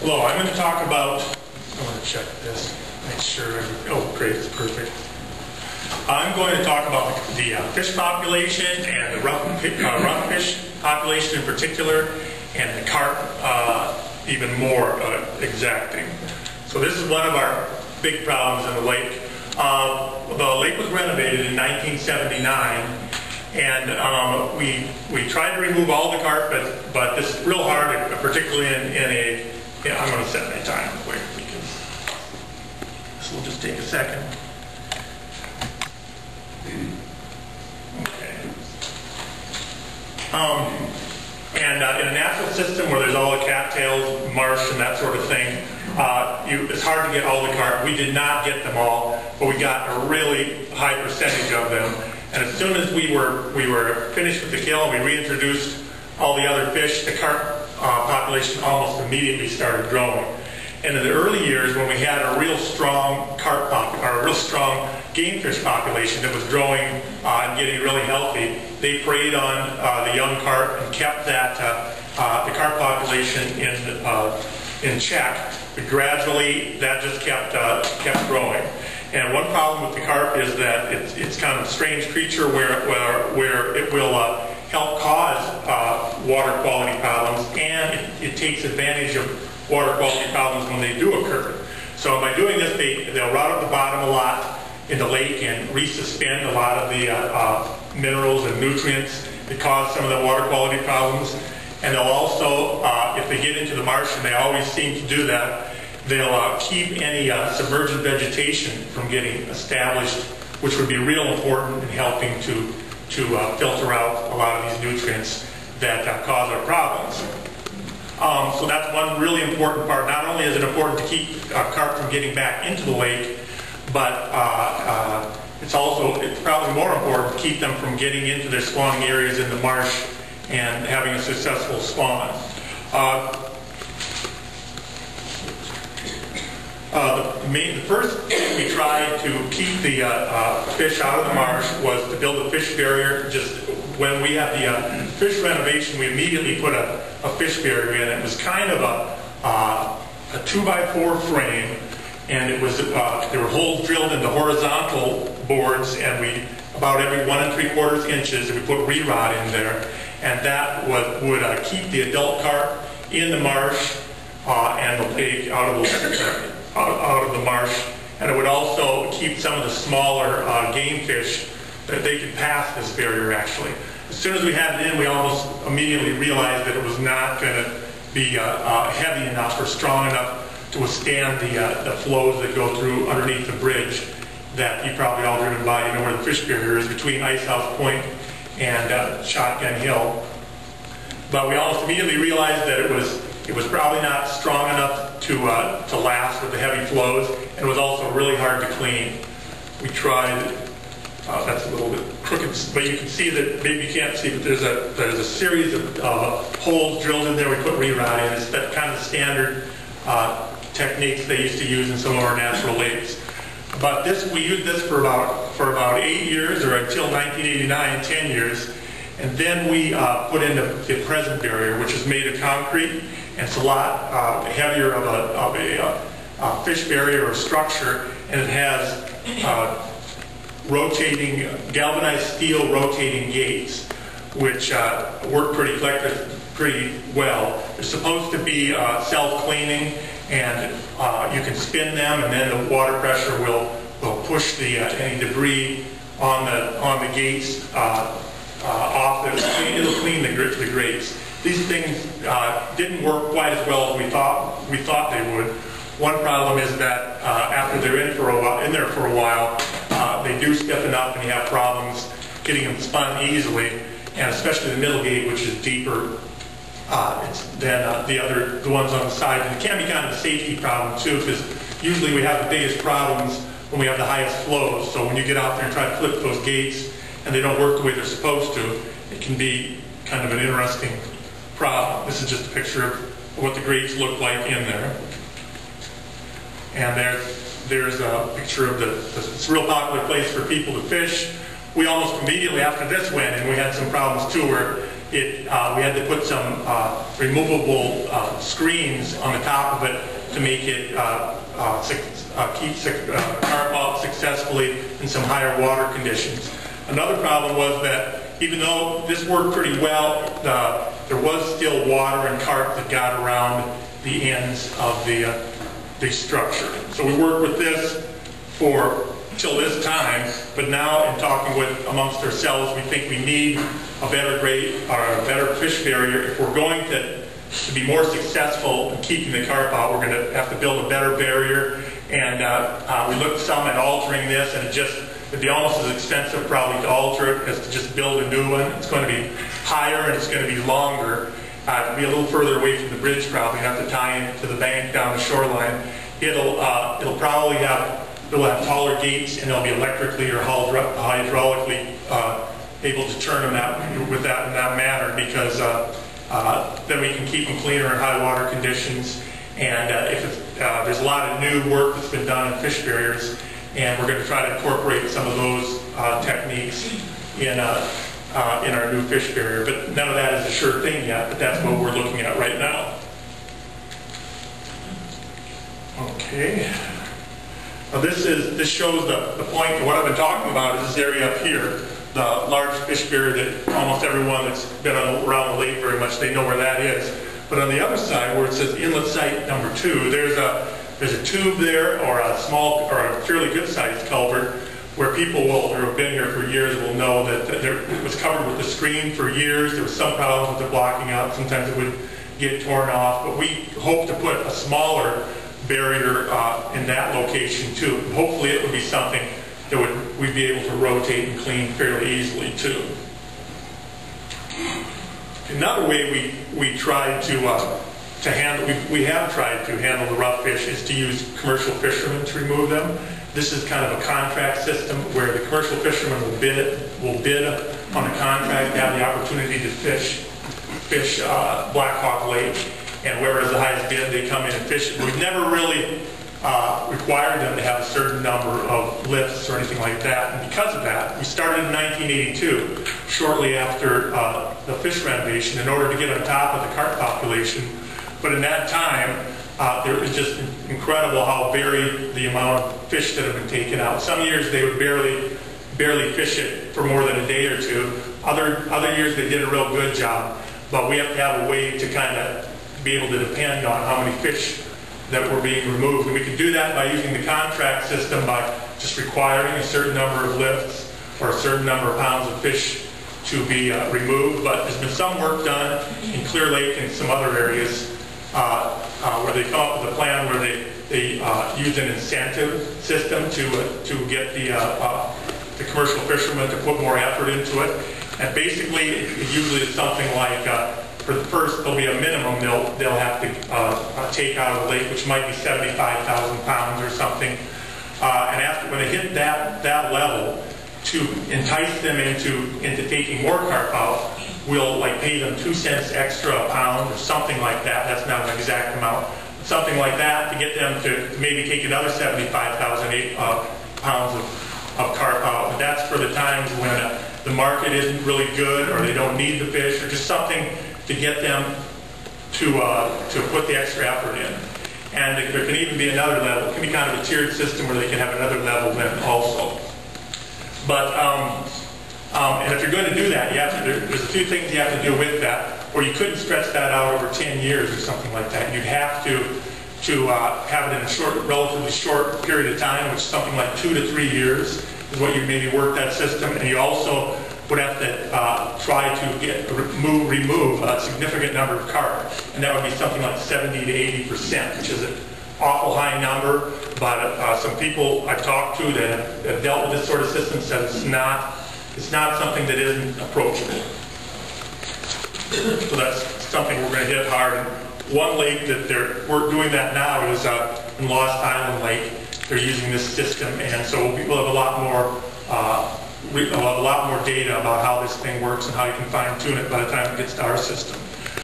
Hello, I'm going to talk about, I want to check this, make sure, oh great, it's perfect. I'm going to talk about the fish population and the rough fish population in particular, and the carp even more exacting. So this is one of our big problems in the lake. The lake was renovated in 1979, and we tried to remove all the carp, but this is real hard, particularly in a, I'm going to set my time quick because this will just take a second. Okay. In a natural system where there's all the cattails, marsh, and that sort of thing, it's hard to get all the carp. We did not get them all, but we got a really high percentage of them. And as soon as we were finished with the kill, we reintroduced all the other fish. The carp population almost immediately started growing. And in the early years, when we had a real strong carp or a real strong game fish population that was growing and getting really healthy, they preyed on the young carp and kept that the carp population in check. But gradually, that just kept growing. And one problem with the carp is that it's kind of a strange creature where it will help cause water quality problems, and it takes advantage of water quality problems when they do occur. So by doing this, they'll rot at the bottom a lot in the lake and resuspend a lot of the minerals and nutrients that cause some of the water quality problems. And they'll also, if they get into the marsh, and they always seem to do that, they'll keep any submergent vegetation from getting established, which would be real important in helping to filter out a lot of these nutrients that cause our problems. So that's one really important part. Not only is it important to keep carp from getting back into the lake, but it's probably more important to keep them from getting into their spawning areas in the marsh and having a successful spawn. The first thing we tried to keep the fish out of the marsh was to build a fish barrier. Just when we had the fish renovation, we immediately put a fish barrier in. It was kind of a 2x4 frame, and it was there were holes drilled into horizontal boards, and about every 1 3/4 inches, we put re-rod in there, and that would keep the adult carp in the marsh and the lake out of the marsh, and it would also keep some of the smaller game fish that they could pass this barrier. Actually, as soon as we had it in, we almost immediately realized that it was not going to be heavy enough or strong enough to withstand the flows that go through underneath the bridge that you probably all driven by. You know where the fish barrier is between Ice House Point and Shotgun Hill. But we almost immediately realized that it was probably not strong enough to last with the heavy flows, and it was also really hard to clean. We tried. That's a little bit crooked, but you can see that, maybe you can't see, but there's a series of holes drilled in there. We put re-rod in. It's that kind of standard techniques they used to use in some of our natural lakes. But we used this for about 8 years, or until 1989, 10 years. And then we put in the present barrier, which is made of concrete, and it's a lot heavier of a fish barrier or structure, and it has rotating, galvanized steel rotating gates, which work pretty well. They're supposed to be self-cleaning, and you can spin them, and then the water pressure will push any debris on the gates off. It'll clean the grates. These things didn't work quite as well as we thought they would. One problem is that after they're in there for a while, they do stiffen up, and you have problems getting them spun easily, and especially the middle gate, which is deeper than the ones on the side. And it can be kind of a safety problem too, because usually we have the biggest problems when we have the highest flows. So when you get out there and try to flip those gates and they don't work the way they're supposed to, it can be kind of an interesting problem. This is just a picture of what the grates look like in there. And there's a picture of it's a real popular place for people to fish. We almost immediately after this went, and we had some problems too, where we had to put some removable screens on the top of it to make it keep carp out successfully in some higher water conditions. Another problem was that even though this worked pretty well, there was still water and carp that got around the ends of the structure. So we worked with this till this time, but now in talking amongst ourselves, we think we need a better grade or a better fish barrier. If we're going to be more successful in keeping the carp out, we're going to have to build a better barrier. And we looked some at altering this, and it'd be almost as expensive probably to alter it as to just build a new one. It's going to be higher and it's going to be longer. It'll be a little further away from the bridge probably, have to tie into the bank down the shoreline. It'll probably have taller gates, and they'll be electrically or hydraulically able to turn them in that manner, because then we can keep them cleaner in high water conditions. And there's a lot of new work that's been done in fish barriers, and we're going to try to incorporate some of those techniques in our new fish barrier. But none of that is a sure thing yet, but that's what we're looking at right now. Okay. Now this shows the point of what I've been talking about is this area up here, the large fish barrier that almost everyone that's been around the lake very much, they know where that is. But on the other side, where it says inlet site number 2, there's a tube there, or a small, or a fairly good-sized culvert, where people who have been here for years will know that it was covered with a screen for years. There was some problems with it blocking out. Sometimes it would get torn off. But we hope to put a smaller barrier in that location too. And hopefully it would be something that we'd be able to rotate and clean fairly easily too. Another way we tried to handle, we have tried to handle the rough fish is to use commercial fishermen to remove them. This is kind of a contract system where the commercial fishermen will bid on a contract to have the opportunity to fish Black Hawk Lake, and whoever has the highest bid, they come in and fish it. We've never really required them to have a certain number of lifts or anything like that, and because of that, we started in 1982, shortly after the fish renovation, in order to get on top of the carp population. But in that time, it was just incredible how varied the amount of fish that have been taken out. Some years they would barely fish it for more than a day or two. Other years they did a real good job, but we have to have a way to kind of be able to depend on how many fish that were being removed. And we can do that by using the contract system, by just requiring a certain number of lifts or a certain number of pounds of fish to be removed. But there's been some work done in Clear Lake and some other areas where they come up with a plan where they use an incentive system to get the commercial fishermen to put more effort into it. And basically, it usually is something like, for the first, there'll be a minimum they'll have to take out of the lake, which might be 75,000 pounds or something. And after, when they hit that level, to entice them into taking more carp out, we'll pay them 2 cents extra a pound or something like that. That's not an exact amount. Something like that to get them to maybe take another 75,000 pounds of carp out. And that's for the times when the market isn't really good, or they don't need the fish, or just something to get them to put the extra effort in. And there can even be another level. It can be kind of a tiered system where they can have another level then also. But and if you're going to do that, there's a few things you have to do with that, or you couldn't stretch that out over 10 years or something like that. You'd have to have it in a relatively short period of time, which is something like 2 to 3 years is what you maybe work that system. And you also would have to try to remove a significant number of carp, and that would be something like 70 to 80%, which is an awful high number. But some people I've talked to that have dealt with this sort of system said it's not something that isn't approachable. So that's something we're going to hit hard. And one lake that we're doing that now is in Lost Island Lake. They're using this system, and so we'll have a lot more data about how this thing works and how you can fine-tune it by the time it gets to our system.